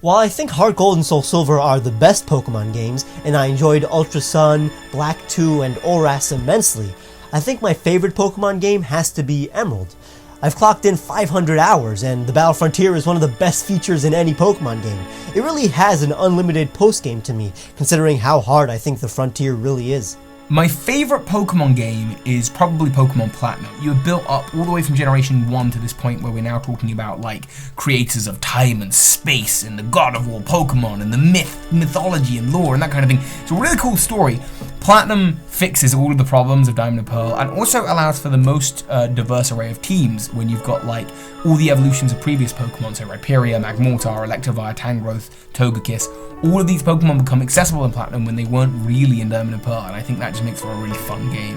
While I think Heart Gold and Soul Silver are the best Pokemon games, and I enjoyed Ultra Sun, Black 2, and ORAS immensely, I think my favorite Pokemon game has to be Emerald. I've clocked in 500 hours, and the Battle Frontier is one of the best features in any Pokemon game. It really has an unlimited post-game to me, considering how hard I think the Frontier really is. My favorite Pokemon game is probably Pokemon Platinum. You have built up all the way from Generation 1 to this point where we're now talking about like creators of time and space and the god of all Pokemon and the mythology and lore and that kind of thing. It's a really cool story. Platinum fixes all of the problems of Diamond and Pearl and also allows for the most diverse array of teams when you've got like all the evolutions of previous Pokemon, so Rhyperior, Magmortar, Electivire, Tangrowth, Togekiss. All of these Pokemon become accessible in Platinum when they weren't really in Diamond and Pearl, and I think that just makes for a really fun game.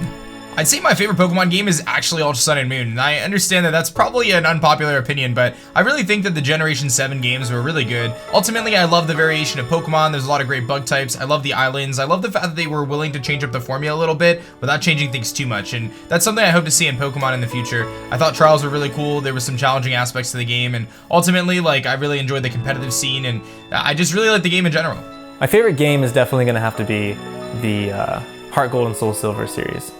I'd say my favorite Pokemon game is actually Ultra Sun and Moon, and I understand that that's probably an unpopular opinion, but I really think that the Generation 7 games were really good. Ultimately, I love the variation of Pokemon. There's a lot of great bug types. I love the islands. I love the fact that they were willing to change up the formula a little bit without changing things too much, and that's something I hope to see in Pokemon in the future. I thought Trials were really cool. There was some challenging aspects to the game, and ultimately, like, I really enjoyed the competitive scene, and I just really like the game in general. My favorite game is definitely going to have to be the Heart Gold and Soul Silver series.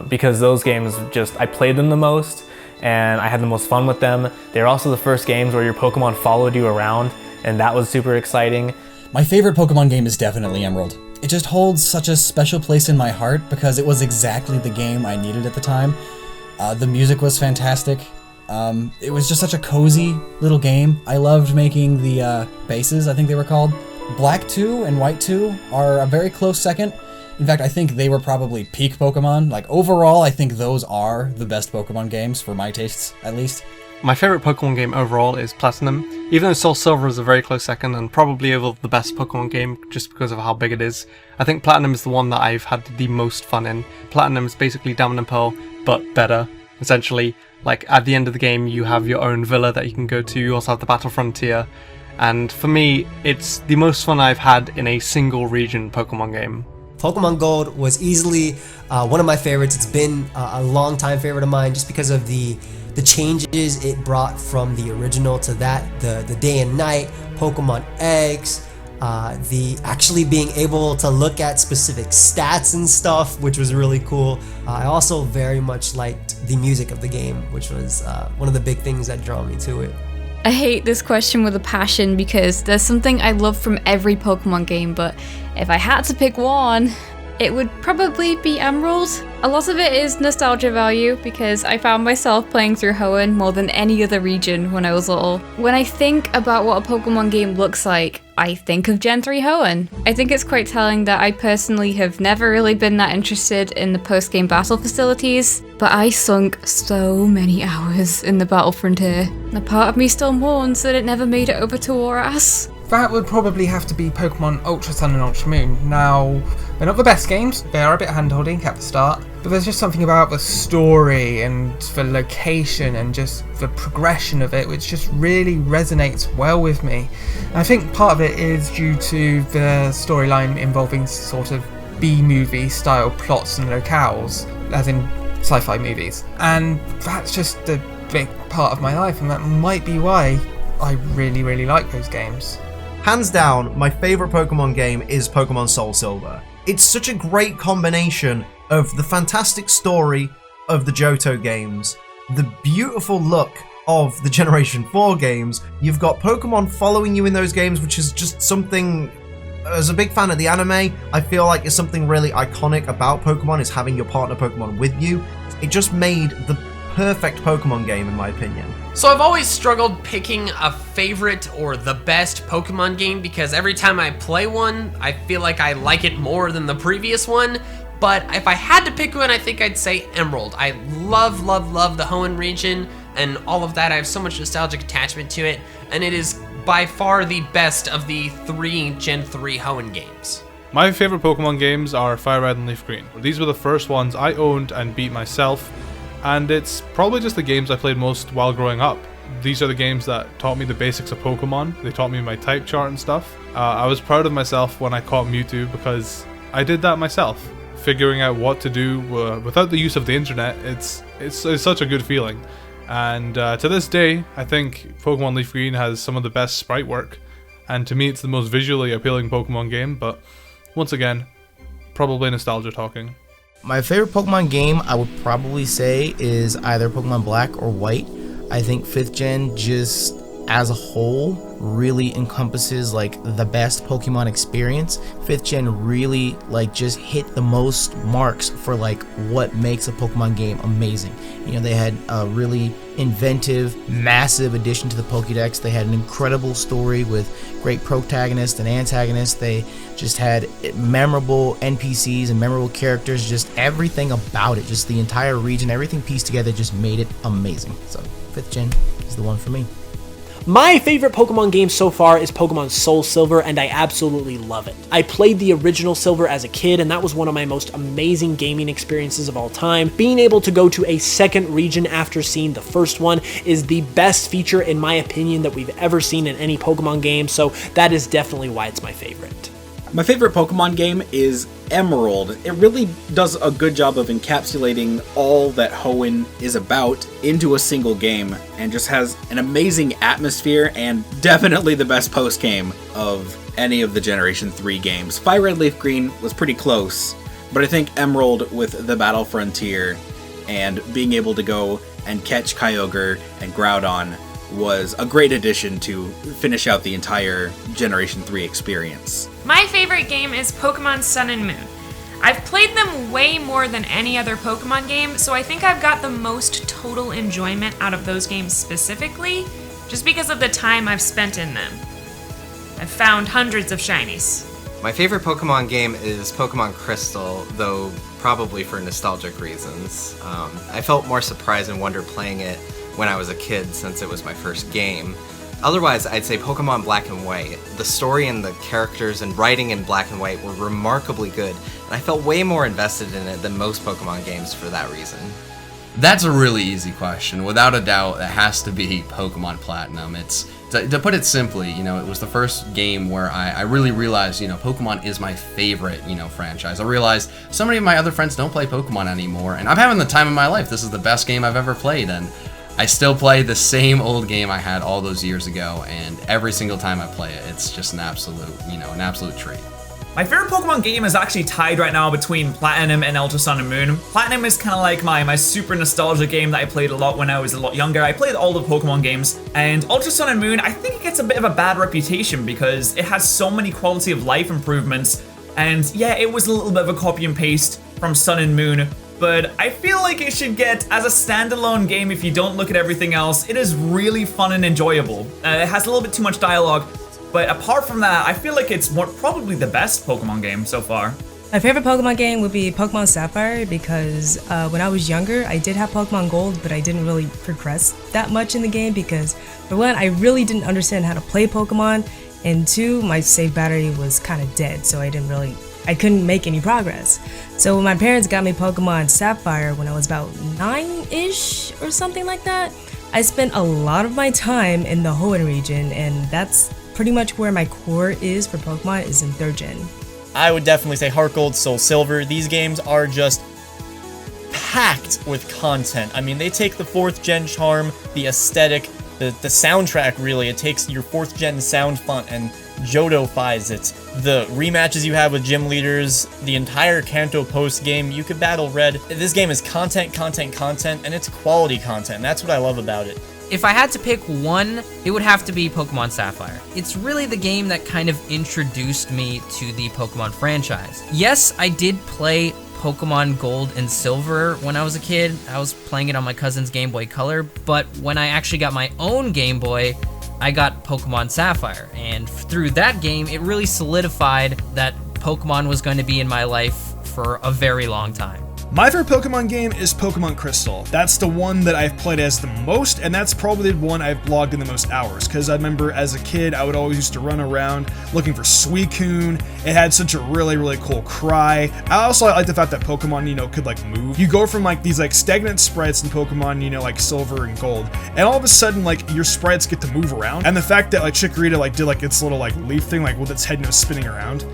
Because those games I played them the most and I had the most fun with them. They're also the first games where your Pokemon followed you around, and that was super exciting. My favorite Pokemon game is definitely Emerald. It just holds such a special place in my heart because it was exactly the game I needed at the time. The music was fantastic. It was just such a cozy little game. I loved making the bases, I think they were called. Black 2 and White 2 are a very close second. In fact, I think they were probably peak Pokemon. Like, overall, I think those are the best Pokemon games, for my tastes, at least. My favorite Pokemon game overall is Platinum, even though Soul Silver is a very close second and probably the best Pokemon game just because of how big it is. I think Platinum is the one that I've had the most fun in. Platinum is basically Diamond and Pearl, but better. Essentially, like, at the end of the game, you have your own villa that you can go to. You also have the Battle Frontier. And for me, it's the most fun I've had in a single region Pokemon game. Pokemon Gold was easily one of my favorites. It's been a long time favorite of mine just because of the changes it brought from the original to that, the day and night, Pokemon eggs, the actually being able to look at specific stats and stuff, which was really cool. I also very much liked the music of the game, which was one of the big things that drew me to it. I hate this question with a passion because there's something I love from every Pokemon game, but if I had to pick one, it would probably be Emerald. A lot of it is nostalgia value because I found myself playing through Hoenn more than any other region when I was little. When I think about what a Pokemon game looks like, I think of Gen 3 Hoenn. I think it's quite telling that I personally have never really been that interested in the post-game battle facilities, but I sunk so many hours in the Battle Frontier. A part of me still mourns that it never made it over to ORAS. That would probably have to be Pokemon Ultra Sun and Ultra Moon. Now, they're not the best games, they are a bit hand-holding at the start, but there's just something about the story and the location and just the progression of it which just really resonates well with me. And I think part of it is due to the storyline involving sort of B-movie style plots and locales, as in sci-fi movies. And that's just a big part of my life, and that might be why I really, really like those games. Hands down, my favourite Pokemon game is Pokemon Soul Silver. It's such a great combination of the fantastic story of the Johto games, the beautiful look of the Generation 4 games. You've got Pokemon following you in those games, which is just something, as a big fan of the anime, I feel like it's something really iconic about Pokemon, is having your partner Pokemon with you. It just made the perfect Pokemon game, in my opinion. So I've always struggled picking a favorite or the best Pokemon game because every time I play one, I feel like I like it more than the previous one. But if I had to pick one, I think I'd say Emerald. I love, love, love the Hoenn region and all of that. I have so much nostalgic attachment to it, and it is by far the best of the 3 Gen 3 Hoenn games. My favorite Pokemon games are Fire Red and Leaf Green. These were the first ones I owned and beat myself. And it's probably just the games I played most while growing up. These are the games that taught me the basics of Pokemon. They taught me my type chart and stuff. I was proud of myself when I caught Mewtwo because I did that myself. Figuring out what to do without the use of the internet, it's such a good feeling. And to this day, I think Pokemon Leaf Green has some of the best sprite work. and to me it's the most visually appealing Pokemon game, but once again, probably nostalgia talking. My favorite Pokemon game, I would probably say, is either Pokemon Black or White. I think 5th Gen just as a whole really encompasses like the best Pokemon experience. 5th Gen really like just hit the most marks for like what makes a Pokemon game amazing. You know, they had a really inventive, massive addition to the Pokédex. They had an incredible story with great protagonists and antagonists. They just had memorable NPCs and memorable characters, just everything about it, just the entire region, everything pieced together just made it amazing. So 5th Gen is the one for me. My favorite Pokemon game so far is Pokemon Soul Silver, and I absolutely love it. I played the original Silver as a kid, and that was one of my most amazing gaming experiences of all time. Being able to go to a second region after seeing the first one is the best feature, in my opinion, that we've ever seen in any Pokemon game, so that is definitely why it's my favorite. My favorite Pokemon game is Emerald. It really does a good job of encapsulating all that Hoenn is about into a single game, and just has an amazing atmosphere and definitely the best post-game of any of the Generation 3 games. Fire Red Leaf Green was pretty close, but I think Emerald with the Battle Frontier and being able to go and catch Kyogre and Groudon was a great addition to finish out the entire Generation 3 experience. My favorite game is Pokemon Sun and Moon. I've played them way more than any other Pokemon game, so I think I've got the most total enjoyment out of those games specifically, just because of the time I've spent in them. I've found hundreds of shinies. My favorite Pokemon game is Pokemon Crystal, though probably for nostalgic reasons. I felt more surprise and wonder playing it when I was a kid, since it was my first game. Otherwise, I'd say Pokemon Black and White. The story and the characters and writing in Black and White were remarkably good, and I felt way more invested in it than most Pokemon games for that reason. That's a really easy question. Without a doubt, it has to be Pokemon Platinum. It's to put it simply, you know, it was the first game where I really realized, you know, Pokemon is my favorite, you know, franchise. I realized so many of my other friends don't play Pokemon anymore, and I'm having the time of my life. This is the best game I've ever played, and I still play the same old game I had all those years ago, and every single time I play it, it's just an absolute, you know, an absolute treat. My favorite Pokemon game is actually tied right now between Platinum and Ultra Sun and Moon. Platinum is kind of like my super nostalgia game that I played a lot when I was a lot younger. I played all the Pokemon games, and Ultra Sun and Moon, I think it gets a bit of a bad reputation because it has so many quality of life improvements, and yeah, it was a little bit of a copy and paste from Sun and Moon, but I feel like it should get, as a standalone game, if you don't look at everything else, it is really fun and enjoyable. It has a little bit too much dialogue, but apart from that, I feel like it's probably the best Pokemon game so far. My favorite Pokemon game would be Pokemon Sapphire because when I was younger, I did have Pokemon Gold, but I didn't really progress that much in the game because, for one, I really didn't understand how to play Pokemon, and two, my save battery was kind of dead, so I couldn't make any progress. So when my parents got me Pokemon Sapphire when I was about 9-ish or something like that, I spent a lot of my time in the Hoenn region, and that's pretty much where my core is for Pokemon, is in 3rd Gen. I would definitely say Heart Gold, Soul Silver. These games are just packed with content. I mean, they take the 4th Gen charm, the aesthetic, the soundtrack really. It takes your 4th Gen sound font and Johto-fies it. The rematches you have with gym leaders, the entire Kanto post game, you could battle Red. This game is content, and it's quality content. That's what I love about it. If I had to pick one, it would have to be Pokemon Sapphire. It's really the game that kind of introduced me to the Pokemon franchise. Yes, I did play Pokemon Gold and Silver when I was a kid. I was playing it on my cousin's Game Boy Color, but when I actually got my own Game Boy, I got Pokemon Sapphire, and through that game, it really solidified that Pokemon was going to be in my life for a very long time. My favorite Pokemon game is Pokemon Crystal. That's the one that I've played as the most, and that's probably the one I've logged in the most hours, because I remember as a kid, I would always used to run around looking for Suicune. It had such a really, really cool cry. I also like the fact that Pokemon, you know, could like move. You go from like these like stagnant sprites in Pokemon, you know, like Silver and Gold, and all of a sudden like your sprites get to move around, and the fact that like Chikorita like did like its little like leaf thing, like with its head, you know, spinning around.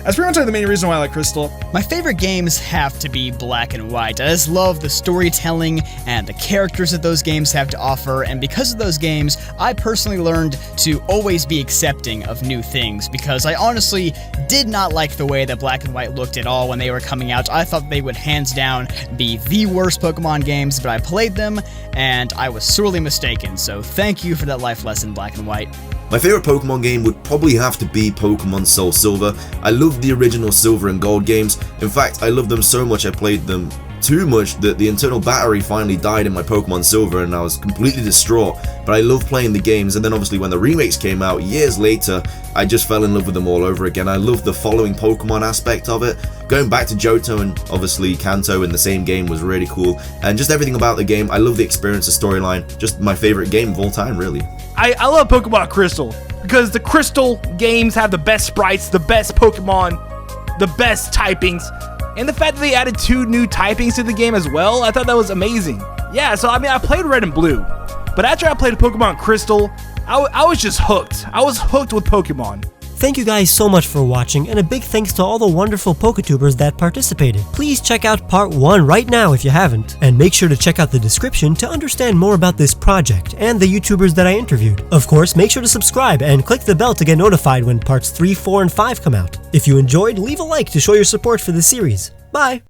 That's pretty much the main reason why I like Crystal. My favorite games have to be Black and White. I just love the storytelling and the characters that those games have to offer, and because of those games, I personally learned to always be accepting of new things, because I honestly did not like the way that Black and White looked at all when they were coming out. I thought they would hands down be the worst Pokemon games, but I played them, and I was sorely mistaken, so thank you for that life lesson, Black and White. My favorite Pokemon game would probably have to be Pokemon Soul Silver. I loved the original Silver and Gold games. In fact, I loved them so much I played them too much that the internal battery finally died in my Pokemon Silver and I was completely distraught. But I loved playing the games, and then obviously when the remakes came out years later, I just fell in love with them all over again. I loved the following Pokemon aspect of it. Going back to Johto and obviously Kanto in the same game was really cool, and just everything about the game. I love the experience, the storyline, just my favorite game of all time, really. I love Pokemon Crystal because the Crystal games have the best sprites, the best Pokemon, the best typings, and the fact that they added 2 new typings to the game as well, I thought that was amazing. Yeah, so I mean, I played Red and Blue, but after I played Pokemon Crystal, I was just hooked. I was hooked with Pokemon. Thank you guys so much for watching, and a big thanks to all the wonderful Poketubers that participated. Please check out part 1 right now if you haven't, and make sure to check out the description to understand more about this project and the YouTubers that I interviewed. Of course, make sure to subscribe and click the bell to get notified when parts 3, 4, and 5 come out. If you enjoyed, leave a like to show your support for the series. Bye!